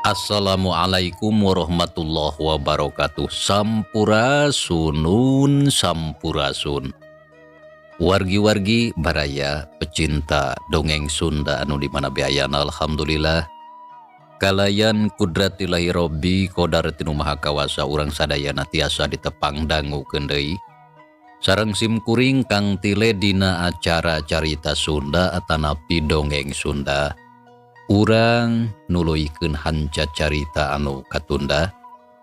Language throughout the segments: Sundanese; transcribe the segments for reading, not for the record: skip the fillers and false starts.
Assalamualaikum warahmatullahi wabarakatuh. Sampurasun sampurasun. Wargi-wargi baraya pecinta dongeng Sunda anu dimana beayana alhamdulillah. Kalayan kudratillahi robbi qadar tinu maha kawasa urang sadayana tiasa ditepang dangu deui. Sareng sim kuring kang tile dina acara carita Sunda atanapi dongeng Sunda. Urang nuluykeun hanca carita anu katunda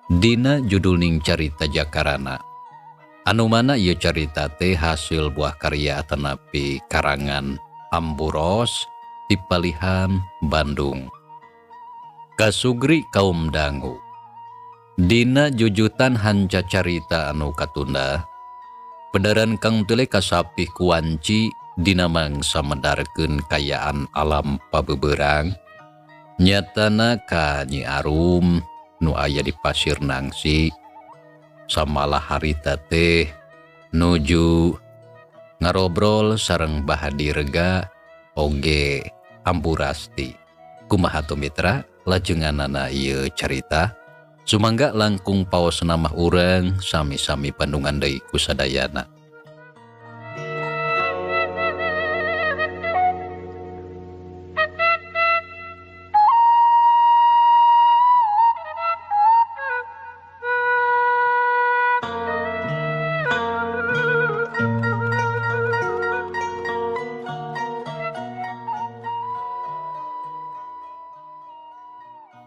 dina judulning carita Jakarana. Anu mana ieu carita teh hasil buah karya atanapi karangan Amburos ti Palihan Bandung. Kasugri kaum dangu. Dina jujutan hanca carita anu katunda pedaran kang teu kasapih kuanci dina mangsa medarkeun kayaan alam pabeberang nyatana ka Nyi Arum nu aya di Pasir Nangsi samalah harita teh nuju ngarobrol sareng Bahadirga oge Amburasti. Kumaha tu mitra lajenganana ieu carita sumangga langkung paosna mah urang sami-sami pandungan deui ku sadayana.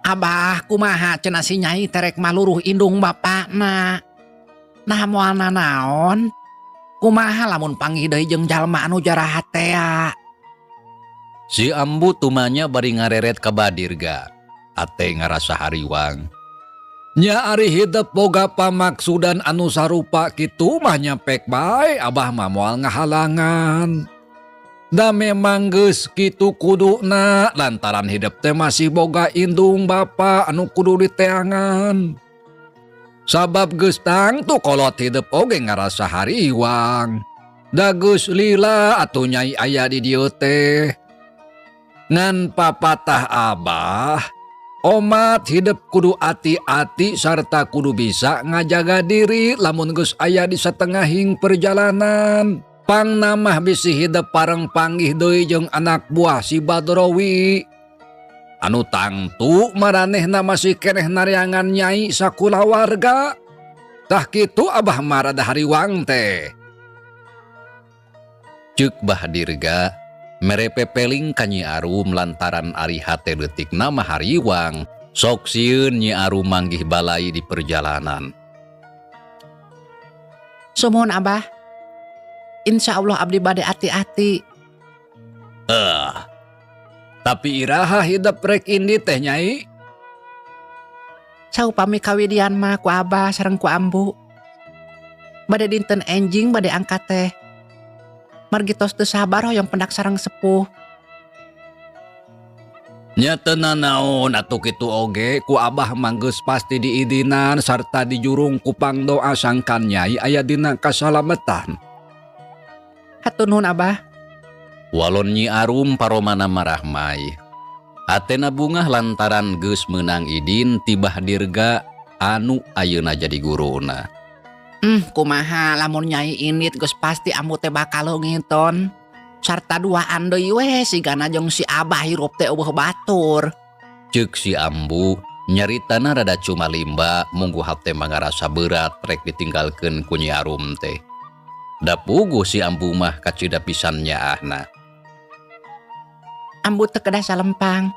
Abah kumaha cenah si Nyai terek maluruh indung bapakna. Nah moalna naon? Kumaha lamun panggih deui jeung jalma anu jarahat teh? Si Ambu tumanya bari ngareret ka Badirga. Ate ngarasa hariwang. Nya ari hidup boga pamaksudan anu sarupa kitu mah nyapek bae abah mah moal ngahalangan. Da memang geus kitu kuduna lantaran hidup teh masih boga indung bapa anu kudu diteangan. Sabab geus tangtu kolot hidup oge ngarasa hariwang. Da geus lila atuh Nyai aya di dieu teh. Ngan papatah abah, omat hidup kudu ati-ati sarta kudu bisa ngajaga diri lamun geus aya di satengahing perjalanan. Pang namah bisi hidup pareng panggih deui jeung anak buah si Badrowi. Anu tangtu maranehna masih keneh nareangan Nyai sakulawarga. Tah kitu abah marada hariwang teh. Ceuk Bahadirga mere pepeling ka Nyi Arum lantaran ari hate leutikna mah hariwang. Sok sieun Nyi Arum manggih balai di perjalanan. Sumuhun abah. Insya Allah abdi bade hati-hati. Tapi iraha hidup rek indi teh Nyai. Saupami kawidian mah ku abah sareng ku ambu. Bade dinten enjing bade angkat teh. Margi tos teu sabar hoyong pendak sareng sepuh. Nyatana naon atuh kitu oge ku abah manggeus pasti diidinan sarta dijurung ku pangdoa sangkan Nyai aya dina kasalametan. Hatur nuhun abah. Walon Nyi Arum paromana marahmai. Atena bungah lantaran geus meunang idin ti Bahadirga anu ayeuna jadi guruna. Kumaha lamun Nyai init geus pasti ambu teh bakal ngiton. Sarta duaan deui we sigana jeung si abah hirup teh eueuh batur. Ceuk si Ambu nyaritana rada cumalimba munggu hate mangarasa berat rek ditinggalkeun ku Nyi Arum teh. Da puguh si Ambu mah kacida pisan nyaahna. Ambu teu kedah salempang.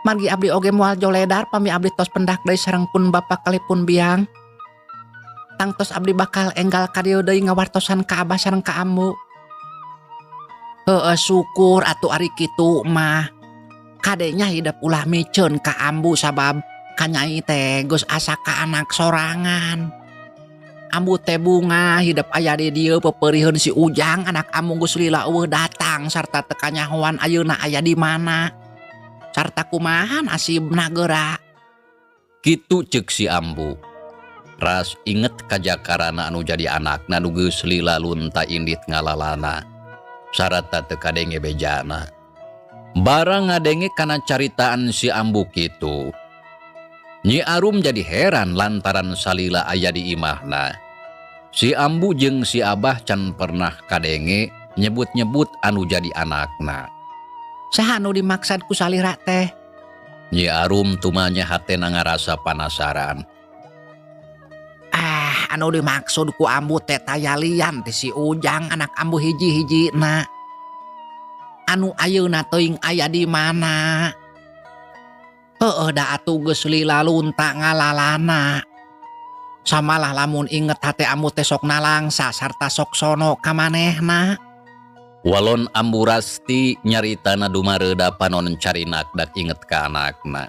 Margi abdi oge moal joledar pami abdi tos pendak deui sareng pun bapa kalipun biang. Tangtos abdi bakal enggal ka dieu deui ngawartosan ka abah sareng ka ambu. Heueuh syukur atuh ari kitu mah. Kadenya hidup ulah miceun ka ambu sabab ka Nyai teh geus asa ka anak sorangan. Ambu teh bunga hidup aya di dieu pepeurieun si Ujang anak ambu geus lila eueuh datang sarta teu kanyahoan ayeuna aya di mana. Sarta kumaha nasibna geura. Kitu ceuk si Ambu. Ras inget ka Jakarana anu jadi anakna nu geus lila lunta indit ngalalana. Sarata teu kadenge bejana. Barang ngadenge kana caritaan si Ambu kitu, Nyi Arum jadi heran lantaran salila aya di imahna. Si Ambu jeung si Abah can pernah kadenge nyebut-nyebut anu jadi anakna. Saha anu dimaksad ku salira teh? Nyi Arum tumanya hatena ngarasa panasaran. Anu dimaksud ku Ambu teh tayalian ti si Ujang anak Ambu hiji-hijina. Anu ayeuna teuing aya di mana? Heueuh da atuh geus lila lunta ngalalana. Samalah lamun inget hate Ambu teh sok nalangsa sarta sok sono ka manehna. Walon Ambu Rasti nyaritana dumareuda panon carinak dak inget ka anakna.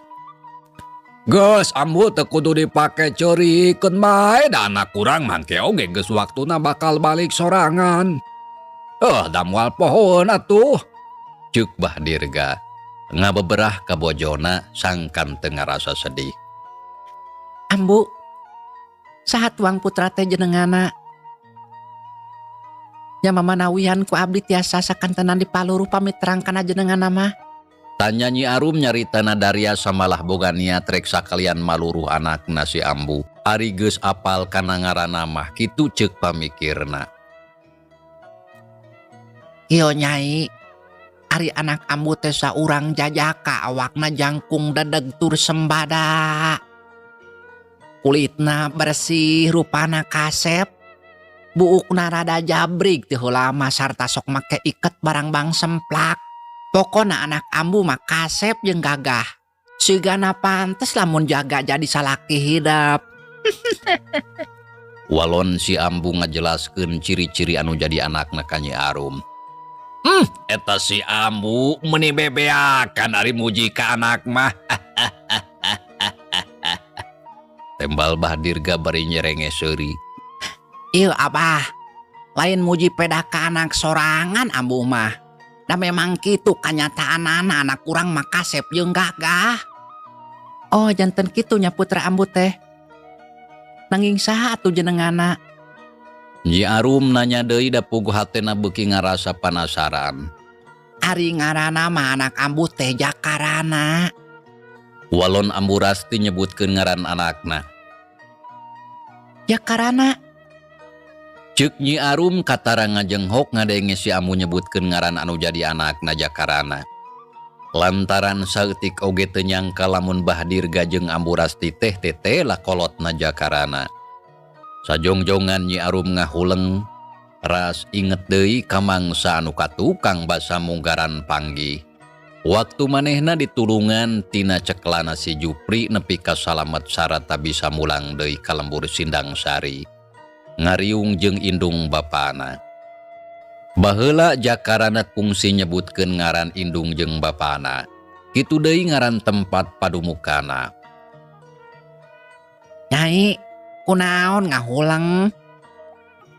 Geus Ambu teu kudu dipake ceurikeun bae da anak urang mangke oge geus waktuna bakal balik sorangan. Da moal pohoeun atuh. Ceuk Bah Dirga ngabeberah ka bojona sangkan teu ngarasa sedih. Ambu, saha tuang putra teh jenengana? Ya mamanawihan ku abdi tiasa sakantenan dipaluru pamit terangkan jenenganna mah. Tanya Nyi Arum nyaritana Daria samalah boga niat rek sakalian maluruh anakna si Ambu. Ari geus apal kana ngaranna mah kitu ceuk pamikirna. Ieu Nyai, ari anak Ambu teh saurang jajaka awakna jangkung dadeg tur sembada. Kulitna bersih, rupana kasep, buukna rada jabrig ti heula mah sarta sok make iket barang bang semplak. Pokona anak Ambu mah kasep jeung gagah. Sigana pantes lamun jaga jadi salaki hidup. Walon si Ambu ngajelaskeun ciri-ciri anu jadi anakna ka Nyi Arum. Eta si Ambu meuni bebeakan ari muji ka anak mah. Tembal Bah Dirga bari nyerenge seuri. Ieu Abah, lain muji peda ka anak sorangan Ambu mah. Da memang kitu kanyataanana anak urang mah kasep jeung gagah. Oh janten kitu nya putra Ambu teh. Nanging saha atuh jenenganna? Nyi Arum nanya deui da puguh hatena beuki ngarasa panasaran. Ari ngaranna mah anak Ambu teh Jakarana. Walon Ambu Rasti nyebutkeun ngaran anakna. Jakarana. Ceuk Nyi Arum katara ngajenghok ngadenge si Ambu nyebutkeun ngaran anu jadi anakna Jakarana. Lantaran saeutik oge teu nyangka lamun Bah Dirga jeung Ambu Rasti teh tete lah kolotna Jakarana. Sajongjongan Nyi Arum ngahuleng, ras inget deui ka mangsa anu katukang basa munggaran panggih. Waktu manehna ditulungan tina ceklana si Jupri nepi ka salamet sarata bisa mulang deui ka lembur Sindang Sari. Ngariung jeung indung bapana. Baheula Jakarana kungsi nyebutkeun ngaran indung jeung bapana. Kitu deui ngaran tempat padumukana. Nyai, kunaon ngahuleng?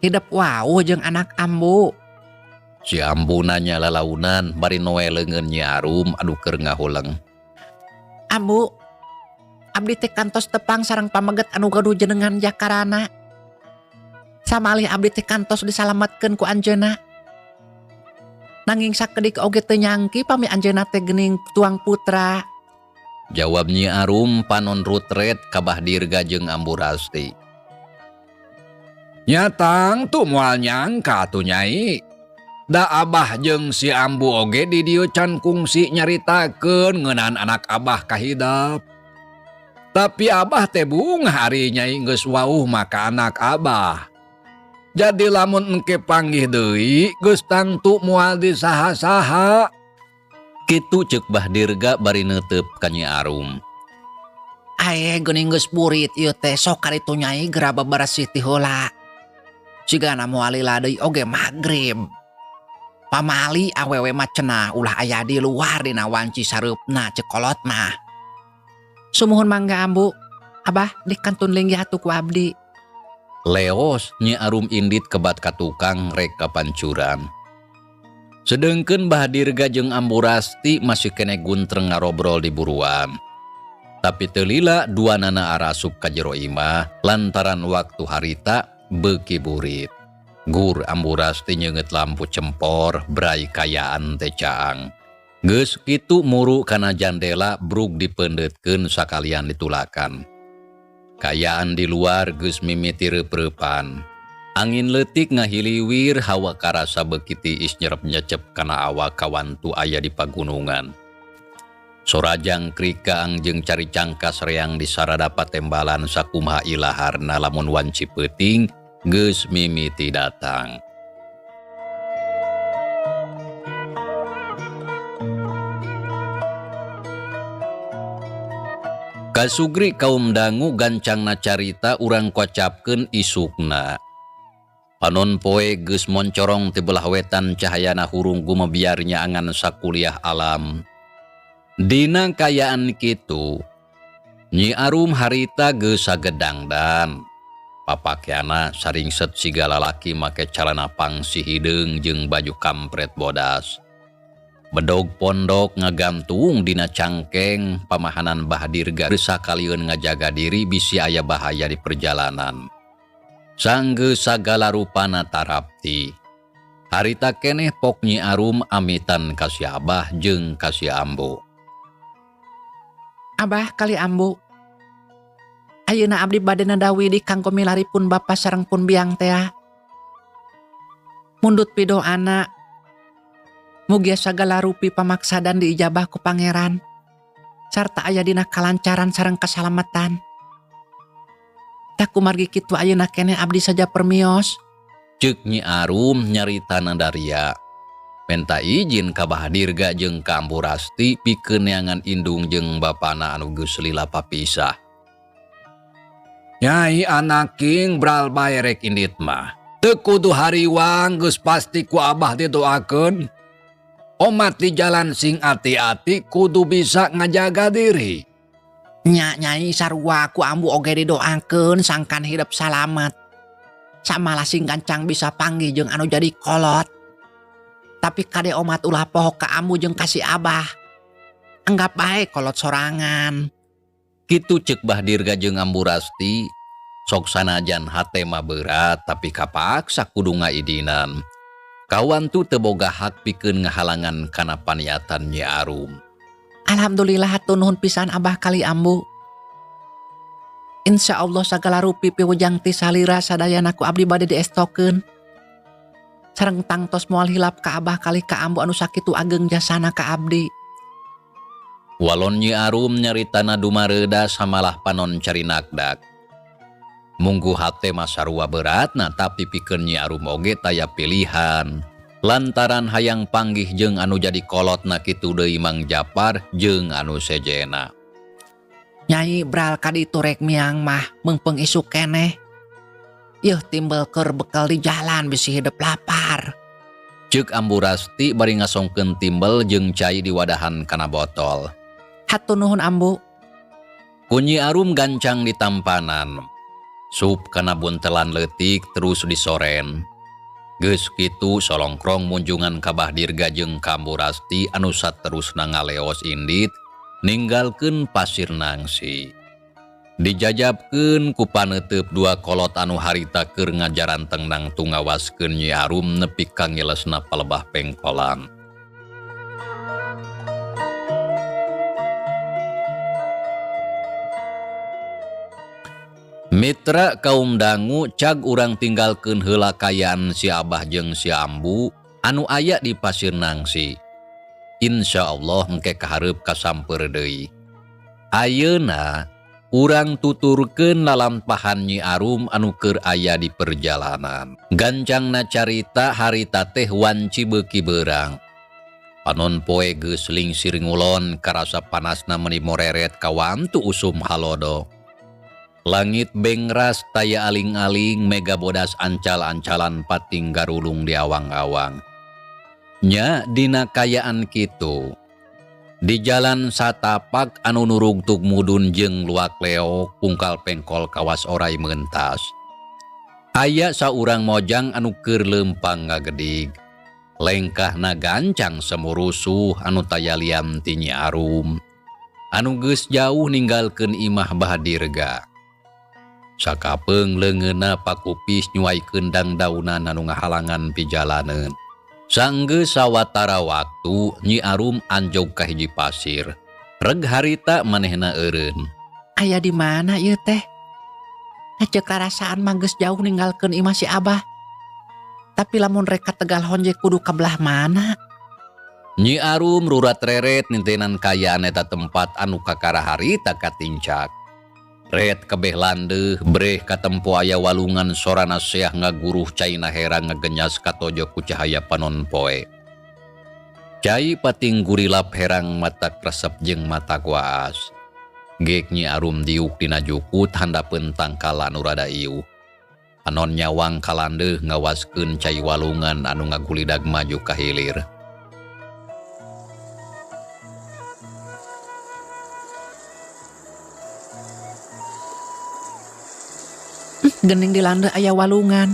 Hidup wauh jeung anak Ambu. Si Ambu nanya lalaunan bari noe leungeun Nyi Arum anu keur ngahuleng. Ambu, abdi teh kantos tepang sareng pameget anu gaduh jenengan Jakarana. Samalih abdi teh kantos disalametkeun ku anjeunna. Nanging sakedik oge teu nyangki pami anjeunna teh geuning tuang putra. Jawab Nyi Arum panon rutret ka Bah Dirga jeung Ambu Rasti. Nyatang tuh moal nyangka tuh Nyai. Da Abah jeung si Ambu oge di dieu can kungsi nyaritakeun ngeunaan anak Abah kahidap. Tapi Abah teh bungah ari Nyai geus wauh maka anak Abah. Jadi lamun engke panggih deui geus tangtu moal disaha-saha. Kitu ceuk Bah Dirga bari neuteup ka Nyi Arum. Aye geuning geus burit ieu teh sok kaditu Nyai geura bebersih ti heula. Sigana moal lila deui oge magrib. Pamali awewe mah cenah ulah aya di luar dina wanci sareupna ceuk kolot mah. Sumuhun mangga Ambu. Abah dikantun linggih atuh ku abdi. Leos Nyi Arum indit kebat ka tukang rek ka pancuran. Sedengkeun Bah Dirga jeung Ambu Rasti masih kene guntreng ngarobrol di buruan. Tapi teu lila duanana arasup ka jero imah lantaran waktu harita beuki burit. Gur Ambu Rasti nyeungeut lampu cempor berai kayaan teh caang. Geus kitu muru kana jandela brug dipendetkeun sakalian ditulakan. Kayaan di luar geus mimiti reup-reupan. Angin leutik ngahiliwir hawa karasa beuki tiis nyerep-nyecep kana awak kawantu aya di pagunungan. Sorajang krika angjeng cari cangkas reang di sarada patembalan sakumaha ilaharna lamun wanci peuting geus mimiti datang. Kasugri kaum dangu gancangna carita urang kocapkeun isukna. Panon poe geus moncorong ti belah wetan cahayana hurung gumebiarnya angan sakuliah alam. Dina kayaan kitu, Nyi Arum harita geus sagedangdan. Papakeana saringset siga lalaki make calana pangsi hideung jeung baju kampret bodas. Bedog pondok ngagantung dina cangkeng pamahanan Bahdirga sakalieun ngajaga diri bisi aya bahaya di perjalanan. Sanggeus sagala rupana tarapti. Harita keneh pok Nyi Arum amitan ka si Abah jeung ka si Ambu. Abah kali Ambu, ayeuna abdi bade nadawi di kanggo milaripun bapa sareng pun biang teh. Mundut pidoana mugia sagala rupi pamaksadan diijabah ku pangeran sarta aya dina kalancaran sareng kasalamatan. Tak kumargi kitu ayeuna keneh abdi saja permios. Ceuk Nyi Arum nyaritana daria. Minta izin ka Bahdirga jeung ka Ambu Rasti pikeun neangan indung jeung bapana anu geus lila papisah. Nyai anak king bral bae rek indit mah. Teu kudu hariwang geus pasti ku Abah didoakeun. Omat di jalan sing ati-ati kudu bisa ngajaga diri. Nya Nyai sarua ku Ambu oge didoakeun sangkan hidup salamet. Samalah sing gancang bisa panggih jeung anu jadi kolot. Tapi kade omat ulah poho ka Ambu jeung kasih Abah. Anggap bae kolot sorangan. Kitu ceuk Bahdirga jeung Ambu Rasti, sok sanajan hate mah berat tapi kapaksa kudu ngaidinan. Kawantu teu boga hak pikeun ngahalangan kana paniatan Nyi Arum. Alhamdulillah hatur nuhun pisan Abah kali Ambu. Insya Allah sagala rupi piwujang ti salira sadayana ku abdi bade diestokeun. Sareng tangtos moal hilap ka Abah kali ka Ambu anu sakitu ageng jasana ka abdi. Walon Nyi Arum nyaritana dumareuda samalah panon carinakdak. Munggu hate mah sarua beratna tapi pikeun Nyi Arum oge taya pilihan. Lantaran hayang panggih jeung anu jadi kolotna kitu deui Mang Japar jeung anu sejena. Nyai bral kaditu rek miang mah meungpeung isuk keneh. Yeuh timbel keur bekal di jalan bisi hidup lapar. Ceuk Ambu Rasti bari ngasongkeun timbel jeung cai di wadahan kana botol. Hatur nuhun Ambu. Ku Nyi Arum gancang di tampanan. Sup kana buntelan leutik terus disoren. Geus kitu solongkrong munjungan ka Bahdirga jeung ka Ambu Rasti anu saterusna ngaleos indit ninggalkeun pasir nangsi. Dijajabkeun ku paneuteub dua kolot anu harita keur ngajaran tengnang tungawaskeun Nyi Arum nepi ka ngilesna palebah pengkolan. Mitra kaum dangu cag urang tinggalkeun heula kayaan si Abah jeung si Ambu anu aya di pasir nangsi. Insya Allah engke kahareup kasampeur deui. Ayeuna urang tuturkeun lalampahan Nyi Arum anu keur aya di perjalanan. Gancangna carita harita teh wanci beuki beurang. Panon poe geus lingsir ngulon karasa panasna meuni moreret kawantu usum halodo. Langit bengras taya aling-aling mega bodas ancal-ancalan pating garulung di awang-awang. Nya dina kayaan kitu. Di jalan satapak anu nurugtuk mudun jeung luak leok pungkal pengkol kawas oray meuntas. Aya saurang mojang anu keur leumpang ngagedig. Lengkahna gancang semurusuh anu taya liam ti Nyi Arum. Anu geus jauh ninggalkeun imah Bahdirga. Sakapeung leungeunna pakupis nyuai kendang daunan anu ngahalangan pijalaneun. Sangge sawatara waktu Nyi Arum anjog ka hiji pasir. Reg harita manehna eureun. Aya di mana ieu teh? Cek karasaan mah geus jauh ninggalkeun imah si Abah. Tapi lamun rek ka Tegal Honje kudu ka belah mana? Nyi Arum rurat reret nintenan kayaan eta tempat anu kakara harita katincak. Ret kabeh landeuh breh katempo aya walungan sorana seah ngaguruh caina herang ngagenyas katojo ku cahaya panon poe. Cai pating gurilap herang mata kresep jeung mata kuaas. Gek Nyi Arum diuk dina jukut handapeun tangkala anu rada ieuh. Anon nyawang kalandeuh ngawaskeun cai walungan anu ngagulidag maju ka hilir. Gening di lande aya walungan.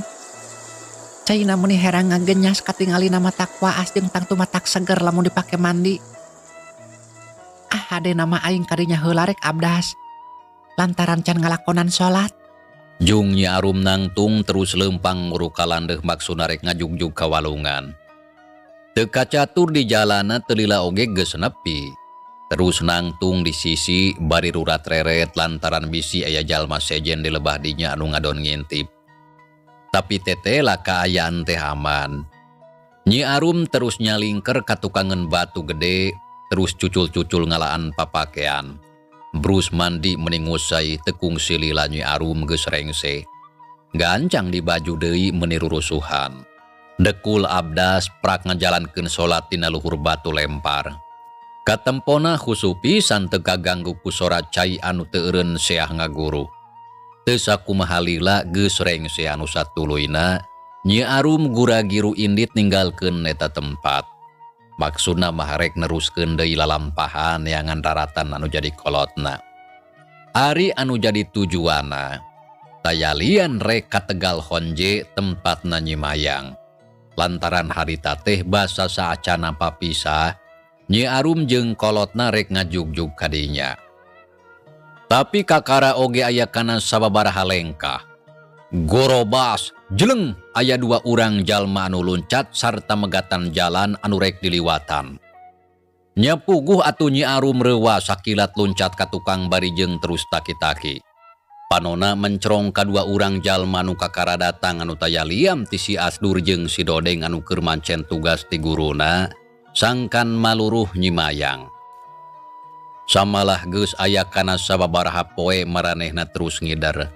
Caina meni herang ngagenyas katingalina mata kuaas jeung tangtu matak seger lamun dipake mandi. Hade nama aing kadinya heula rek abdas. Lantaran can ngalakonan salat. Jung Nyi Arum nangtung terus lempang nguru kalandeuh maksudna rek ngajugjug ka walungan. Teu kacatur di jalana teu lila oge geus nepi. Terus nangtung di sisi bari rurat reret lantaran bisi aya jalma sejen di lebah dinya anu ngadon ngintip. Tapi tetela kaayaan teh aman. Nyi Arum terus nyalingker ka tukangan batu gede, terus cucul-cucul ngalaan papakean. Brus mandi mending usai tekung silila Nyi Arum geus rengse. Gancang di baju deui meniru rusuhan. Dekul abdas prak ngajalankeun salat tina luhur batu lempar. Katempona khusu pisan teu kaganggu ku sora cai anu teu eureun seah ngaguru. Teu sakumaha lila geus rengse anu satuluyna, Nyi Arum gura-giru indit ninggalkeun eta tempat. Maksudna mah rek neruskeun deui lalampahan neangan raratan anu jadi kolotna. Ari anu jadi tujuanna, tayalian rek ka Tegal Honje tempatna Nyi Mayang. Lantaran harita teh basa saacana papisah, Nyi Arum jeung kolotna rek ngajugjug kadinya. Tapi kakara oge aya kana sababaraha lengkah. Gorobas, jeleng aya dua urang jalma anu luncat sarta megatan jalan anu rek diliwatan. Nya puguh atuh Nyi Arum reuwa sakilat luncat ka tukang barijeng terus taki-taki. Panona mencrong kadua urang jalma anu kakara datang anu tayaliam ti si Asdur jeung si Dodeng anu keur mancen tugas ti guruna. Sangkan maluruh Nyi Mayang. Samalah geus aya kana sababaraha poe maranehna terus ngidar.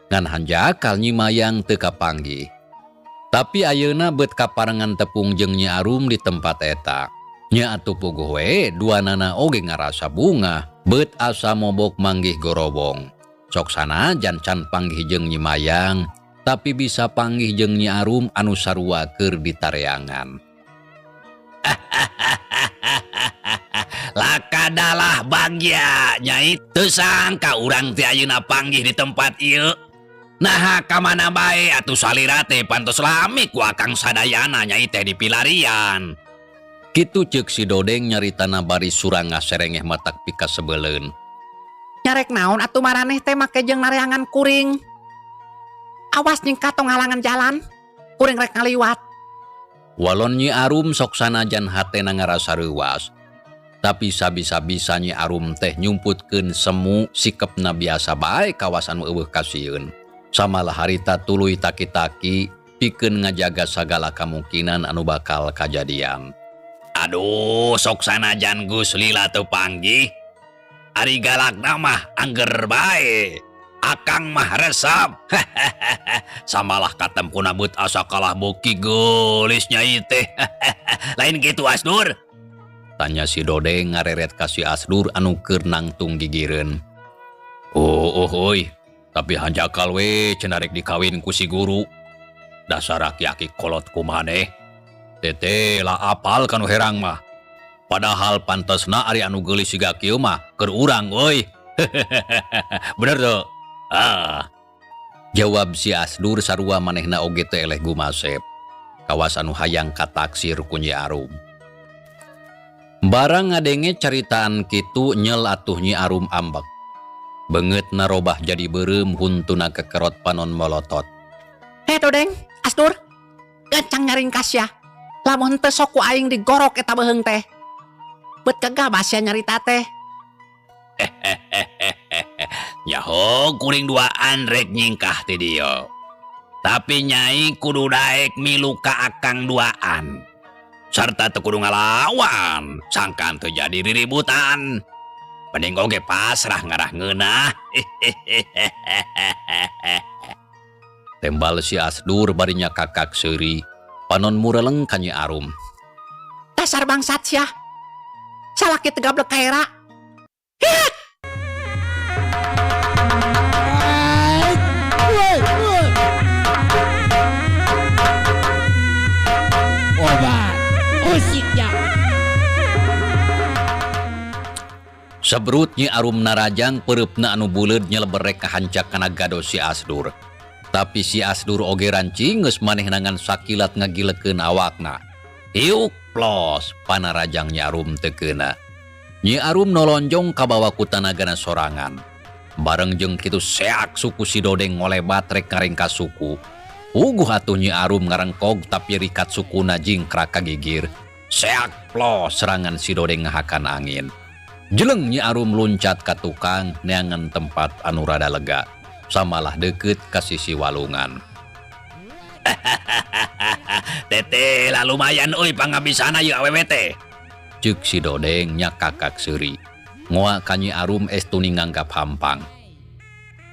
Ngan hanjakal Nyi Mayang teu kapanggih. Tapi ayeuna beut kaparengan tepung jeung Nyi Arum di tempat eta. Nya atuh puguh we duanana oge ngarasa bunga, beut asa mobok manggih gorobong. Sok sanajan can panggih jeung Nyi Mayang, tapi bisa panggih jeung Nyi Arum anu sarua keur ditareangan. Lakadalah bagya Nyai teu sangka urang teh ayeuna panggih di tempat ieu. Nah ka mana bae atuh salira teh pantos lami ku akang sadayana Nyai teh dipilarian. Kitu ceuk si Dodeng nyaritana bari surang ngaserengeh matak pika sebeleun. Nyarek naon atuh maraneh teh make jeung nareangan kuring. Awas nyingkat tong halangan jalan. Kuring rek ngaliwat. Walon Nyi Arum sok sanajan hatena ngarasa reuwas. Tapi sabisa-bisa Nyi Arum teh nyumputkeun semu sikepna biasa bae kawasan eueuh kasieun. Samalah harita tuluy taki-taki pikeun ngajaga sagala kemungkinan anu bakal kajadian. Aduh, sok sanajan Gus Lila teu panggih. Ari galakna mah angger bae. Akang mah resep. Samalah katempuna beut asa kalah boki geulis Nyai teh. Lain kitu Asdur? Tanya si Dodeng ngareret ka si Asdur anu keur nangtung gigireun. Oi, tapi hanjakal we cenah rek dikawin ku si guru. Dasar aki-aki kolot kumaneh. Tete lah apal kanu herang mah. Padahal pantesna ari anu geulis siga kieu mah keur urang euy. Bener tuh. Jawab si Asdur sarua manehna oge teh eleh gumasep. Kawas anu hayang kataksir ku Nyi Arum. Barang ngadenge caritaan kitu nyel atuh Nyi Arum ambek. Beungeut narobah jadi beureum huntuna kekerot panon molotot. Dodeng, Asdur, gancang nyaring kasya. Lamun teu sok ku aing digorok eta beheung teh. Bet kagabah sia nyarita teh. Nyaho kuring duaan rek nyingkah ti dieu. Tapi nyai kudu daek milu ka akang duaan. Sarta teu kudu ngalawan, sangkan teu jadi riributan. Mending oge pasrah ngarah ngeunah. Tembal si Asdur barinya kakak seuri, panon mureleng ka Nyi Arum. Dasar bangsat sia. Salaki teu gablek kaera. Obat usiknya. Sabrut Nyi Arum narajang pereupna anu buleud nyeleberek kahancak kana gado si Asdur. Tapi si Asdur oge rancing geus maneh nangan sakilat ngagilekeun awakna. Hiuk plos panarajang Nyi Arum teu keuna. Nyi Arum nolonjong ka bawah ku tanagana sorangan. Bareng jeung kitu seak suku si Dodeng ngolebat rek ngaringkas suku. Uguh atuh Nyi Arum ngarengkog tapi rikat sukuna jingkrak ka gigir. Seak plos serangan si Dodeng ngahakan angin. Jeleng Nyi Arum luncat ka tukang neangan tempat anu rada lega. Samalah deket ka sisi walungan. Tete lah lumayan euy pangabisana ieu awewe teh. Ceuk si Dodeng nya kakak seuri. Ngoa ka Nyi Arum estuni nganggap hampang.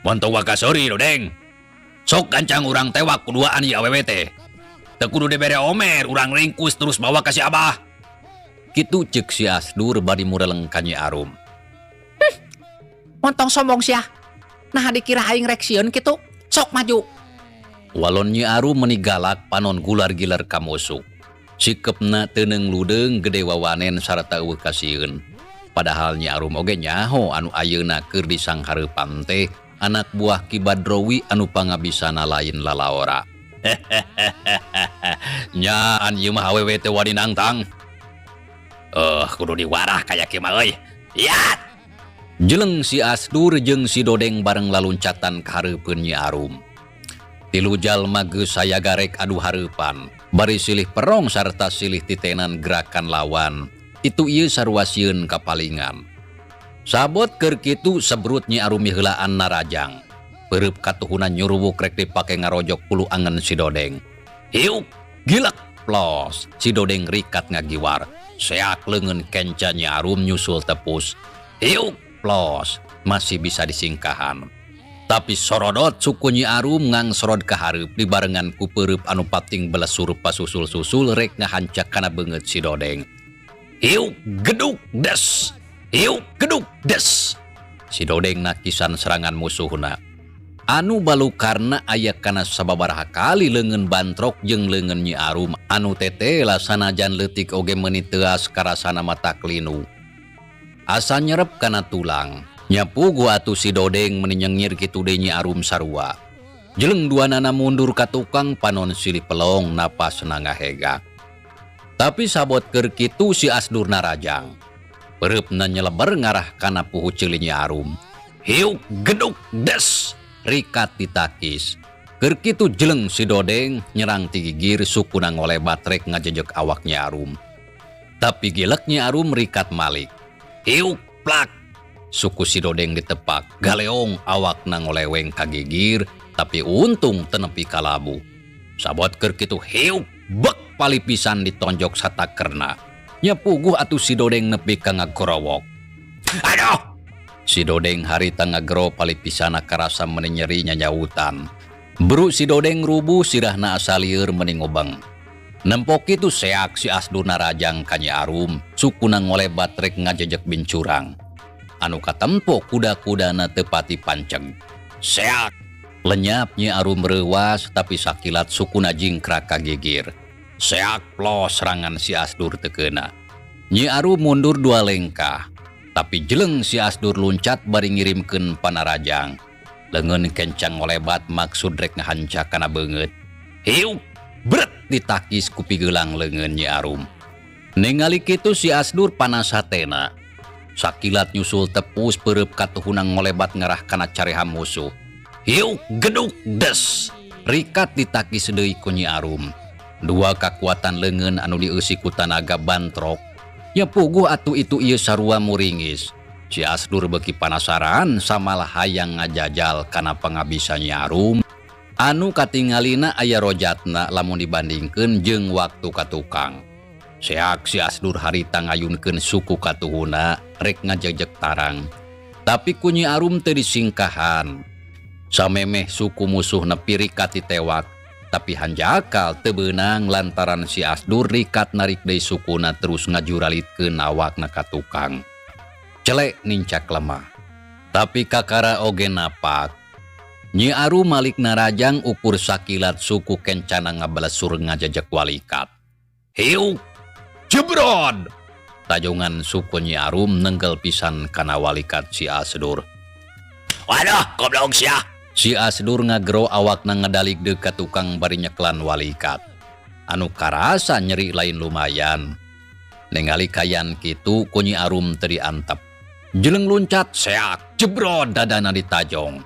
Montong waka sori Dodeng. Sok kancang urang tewak kuduaan ieu awewe teh. Teu kudu dibere omer urang ringkus terus bawa ka si Abah. Kitu ceuk si Asdur bari mureleng ka Nyi Arum. Montong sombong sia. Nah dikira aing rek sieun kitu. Sok maju. Walon Nyi Arum meuni galak panon gular-gilar ka musuh. Sikepna teuneng ludeung gede wawanen sarta eueuh ka sieun. Padahal Nyi Arum oge nyaho anu ayeuna keur disanghareupan teh anak buah Ki Badrowi anu pangabisana lain lalaora. Nyaan ieu mah awewe teh wani nangtang. Kudu diwarah kayak kieu mah euy. Yat. Jeleng si Asdur jeung si Dodeng bareng laluncatan ka hareupeun Nyi Arum. Tilu jalma geus saya garek adu hareupan, bari silih perong sarta silih titenan gerakan lawan. Itu ieu sarua sieun kapalingan. Sabot keur kitu sabrut Nyi Arum heulaan narajang. Peureub katuhunan nyuruwuk rek dipake ngarojok pulu angen si Dodeng. Hiuk gilak Plos, si Dodeng rikat ngagiwar. Seak leungeun kenca Nyi Arum nyusul tepus. Hiuk Plos, masih bisa disingkahan. Tapi sorodot suku Nyi Arum ngangsorod ka hareup dibarengan ku peureub anu pating belesur pasusul-susul rek ngahancak kana beungeut si Dodeng. Hiuk geduk des. Hiuk geduk des. Si Dodeng nakisan serangan musuhna. Anu balukarna aya kana sababaraha kali leungeun bantrok jeung leungeun Nyi Arum anu tetela sanajan leutik oge meuni teuas karasana mata klinu. Asa nyerep kana tulang. Nyapugu atuh si Dodeng meuni nyengir kitu deui Nyi Arum sarua. Jeleng duanana mundur ka tukang panon silih pelong napasna ngahegak. Tapi sabot keur kitu si Asdur narajang. Peureupna nyeleber ngarah kana puhu ceuli Nyi Arum. Hiuk geduk des. Rikat ditakis. Keur kitu jeleng si Dodeng nyerang ti gigir sukuna ngolebat rek ngajejek awak Nyi Arum. Tapi gilek Nyi Arum rikat malik. Hiuk plak. Suku si Dodeng ditepak, galeong awakna ngoleweng ka gigir, tapi untung tenepi ka labu. Sabot keur kitu hiuk bek palipisan ditonjok satakerna. Nya puguh atuh si Dodeng nepi ka ngagorowok. Aduh. Si Dodeng harita ngagero palipisana karasa meuni nyeri nyanyautan. Bru si Dodeng rubuh sirahna asa lieur meuni ngobeng. Nempok kitu seak si Asdur narajang ka Nyi Arum, sukuna ngolebat rek ngajejek bincurang. Anu katempo kuda-kudana teu pati panceg. Seak Lenyap Nyi Arum reuwas tapi sakilat sukuna jingkrak ka gigir. Seak plos serangan si Asdur teu keuna. Nyi Arum mundur 2 lengkah. Tapi jeleng si Asdur luncat bari ngirimkeun panarajang. Leungeun kencang ngolebat maksud rek ngahancak kana beungeut. Hiuk Bret ditakis ku pigeulang leungeun Nyi Arum. Ningali kitu si Asdur panas hatena. Sakilat nyusul tepus peureub katuhunan ngolebat ngarah kana careha musuh. Hiuk geduk des. Rikat ditakis deui ku Nyi Arum. Dua kekuatan leungeun anu dieusi ku tanaga bantrok. Nya puguh atuh itu ieu sarua muringis. Si Asdur beuki panasaran samalah hayang ngajajal kana pangabisa Nyi Arum anu katingalina aya rojatna lamun dibandingkeun jeung waktu ka tukang. Seak si Asdur harita ngayunkeun suku katuhuna rek ngajejek tarang. Tapi ku Nyi Arum teu disingkahan. Samemeh suku musuhna pirik katitewak, tapi hanjakal teu beunang lantaran si Asdur rikat narik deui sukuna terus ngajuralitkeun awakna ka tukang. Celek nincak lemah. Tapi kakara oge napak. Nyi Arum malik narajang ukur sakilat suku kencana ngabalesur ngajajak walikat. Hiu! Jebrod! Tajongan suku Nyi Arum nenggel pisan kana walikat si Asdur. Waduh, goblok sia! Si Asdur ngagero awakna ngedalik deuk ka tukang bari nyeklan walikat. Anu karasa nyeri lain lumayan. Ningali kayan kitu ku Nyi Arum teu diantep. Jeleng luncat seak jebrod dadana ditajong.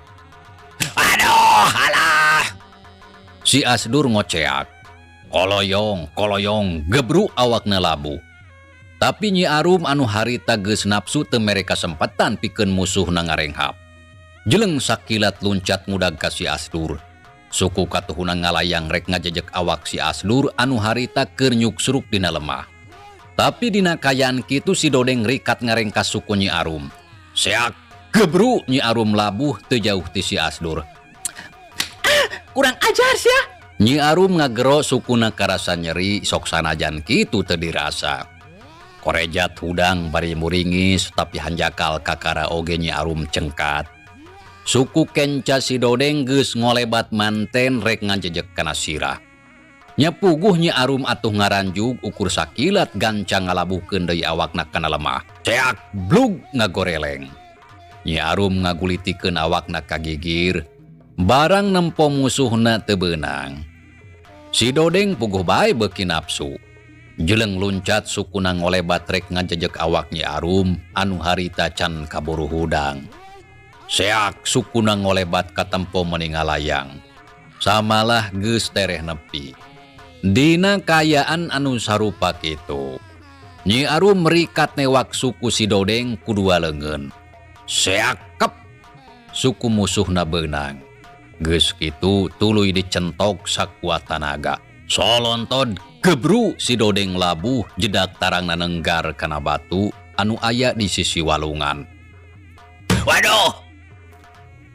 Aduh, halah. Si Asdur ngoceak. Koloyong, koloyong, gebru awakna labu. Tapi Nyi Arum anu harita geus nafsu teu mere kasempatan pikeun musuhna ngarenghap. Jeleng sakilat luncat ngudag ka si Asdur. Suku katuhuna ngalayang rek ngajejek awak si Asdur anu harita keur nyuksruk dina lemah. Tapi dina kayaan kitu si Dodeng rikat ngarengkas suku Nyi Arum. Seak gebru Nyi Arum labuh teu jauh ti si Asdur. Kurang ajar sia. Nyi Arum ngagero sukuna karasa nyeri sok sanajan kitu teu dirasa. Korejat hudang bari muringis tapi hanjakal kakara oge Nyi Arum cengkat. Suku kenca si Dodeng geus ngolebat manten rek ngajejek kana sirah. Nya puguh Nyi Arum atuh ngaranjug ukur sakilat gancang ngalabuhkeun deui awakna kana lemah. Ceak blug ngagoreleng. Nyi Arum ngagulitikeun awakna ka gigir. Barang nempo musuhna teu beunang. Si Dodeng puguh bae beuki nafsu. Jeleng luncat sukuna ngolebat rek ngajejek awak Nyi Arum anu harita can kaburu hudang. Seak sukuna ngolebat ka tempo meningalayang. Samalah geus tereh nepi. Dina kayaan anu sarupa kitu, Nyi Arum merikat newak suku si Dodeng kudua leungeun. Seakep suku musuhna beunang. Geus kitu tuluy dicentok sakuat tanaga. Solontod gebru si Dodeng labuh jedak tarangna nenggar kana batu anu aya di sisi walungan. Waduh!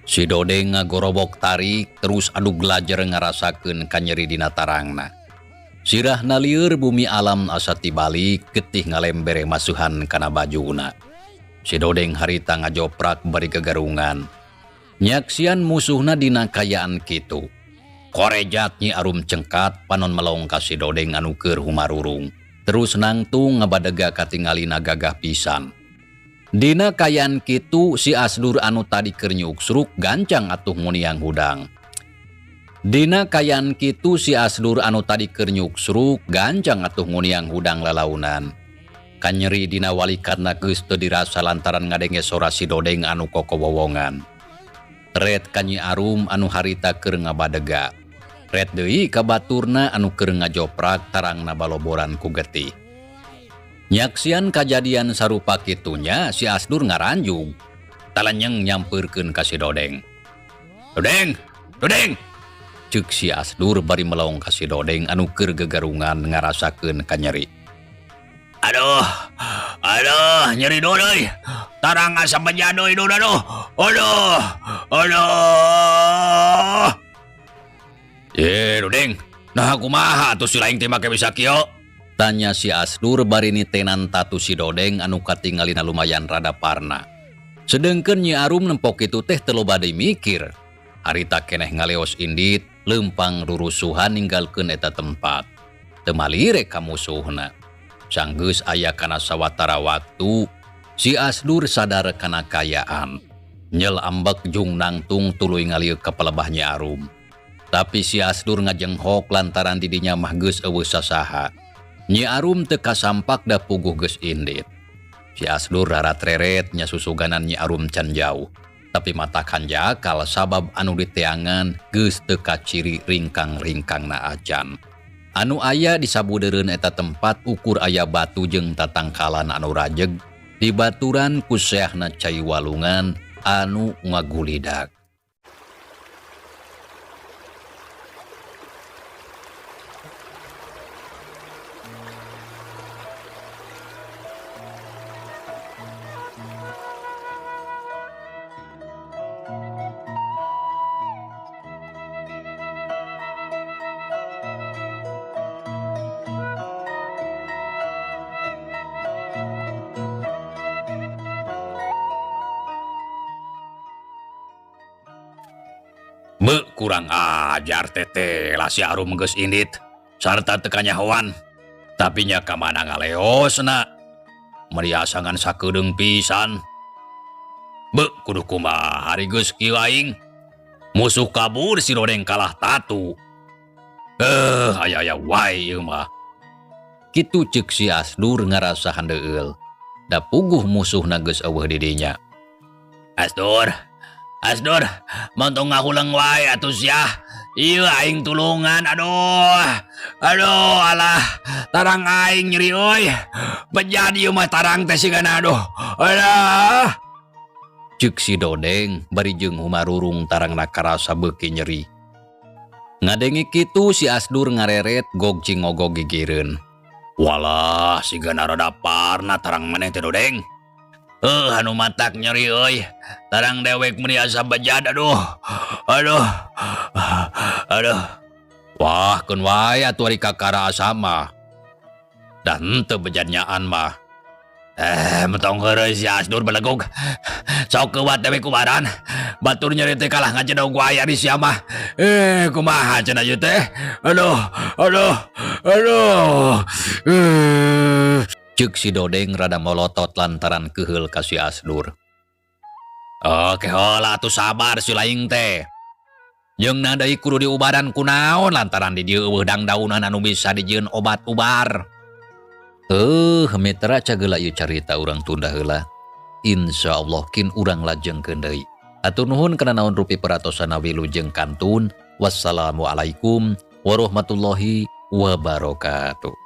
Si Dodeng ngagorobok tarik terus adu glajer ngarasakeun kanyeri dina tarangna. Sirahna lieur bumi alam asa tibalik getih ngalembere masuhan kana bajuna. Si Dodeng harita ngajoprak bari gegarungan. Nyaksian musuhna dina kayaan kitu. Korejat Nyi Arum cengkat panon melong ka si Dodeng anu keur humarurung. Terus nangtung ngabadega katingalina gagah pisan. Dina kayaan kitu si Asdur anu tadi keur nyuksruk gancang atuh muniang hudang. Dina kayaan kitu si Asdur anu tadi keur nyuksruk gancang atuh muniang hudang lalaunan. Kanyeri dina walikatna geus teu dirasa lantaran ngadenge sora si Dodeng anu kokowowongan. Ret ka Nyi Arum anu harita keur ngabadega. Ret deui ka baturna anu keur ngajoprak tarangna baloboran ku getih. Nyaksian kajadian sarupa kitunya si Asdur ngaranjug. Talanyeng nyampeurkeun ka si Dodeng. Dodeng! Dodeng! Ceuk si Asdur bari melong ka si Dodeng anu keur gegarungan ngarasakeun kanyeri. Aduh, nyeri dodoy. Tarang asa bajadoy dodo. Aduh. Dodeng, nah kumaha atuh si laing teh make bisa kieu? Tanya si Asdur bari nitenan tatu si Dodeng anu katingalina lumayan rada parna. Sedengkeun Nyi Arum nempok kitu teh teu loba deui mikir. Harita keneh ngaleos indit, leumpang rurusuhan ninggalkeun eta tempat. Teu malire ka musuhna. Sanggeus aya kana sawatara waktu, si Asdur sadar kana kayaan. Nyel ambek jung nangtung tuluy ngalieu ka palebah Nyi Arum. Tapi si Asdur ngajenghok lantaran didinya mah geus eueuh sasaha. Nyi Arum teu kasampak da puguh geus indit. Si Asdur rarat-reret nya susuganan Nyi Arum can jauh. Tapi matakan jakal sabab anu diteangan geus teu kaciri ringkang-ringkangna acan. Anu aya di sabudeureun eta tempat ukur aya batu jeung tatangkalan anu rajeg dibaturan ku Syekhna Cai Walungan anu ngagulidag. Be kurang ajar tete lah si Arum geus indit sarta teu kanyahoan tapi nya ka mana ngaleosna meriasangan sakedeung pisan. Be kudu kumaha hari geus kieu aing musuh kabur si Dodeng kalah tatu. Aya wae ieu mah. Kitu ceuk si Asdur ngarasa handeueul. Da puguh musuhna geus eueuh di dinya. Asdur, montong ngahulang wae atuh sia. Ieu aing tulungan, aduh, alah, tarang aing nyeri euy. Bejad ieu mah tarang teh sigana aduh. Alah. Ceuk si Dodeng bari jeung humarurung tarangna karasa beuki nyeri. Ngadengi kitu si Asdur ngareret gog cingogog gigireun. Walah, sigana rada parna tarang maneh teh Dodeng. Anu matak nyeri euy. Tarang dewek meni asa bejad aduh. Wah, keun wae atuh ari kakara asama. Da henteu bejadnyaan mah. Mentong heureuy si Asdur belegog. Sok keuat dewek kumaran. Batur nyeri teh kalah ngacedog wae ari sia mah. Kumaha cenah ieu teh? Aduh. Ceuk si Dodeng rada molotot lantaran keheul ka si Asdur. Oke heula atuh sabar si laing teh. Jeung deui kudu diubadan kunaon lantaran di dieu eueuh dangdaunan anu bisa dijieun obat ubar. Mitra cageula ieu carita urang tunda heula. Insyaallah kin urang lajengkeun deui. Atur nuhun kana naon rupi paratosana wilujeng kantun. Wassalamualaikum warahmatullahi wabarakatuh.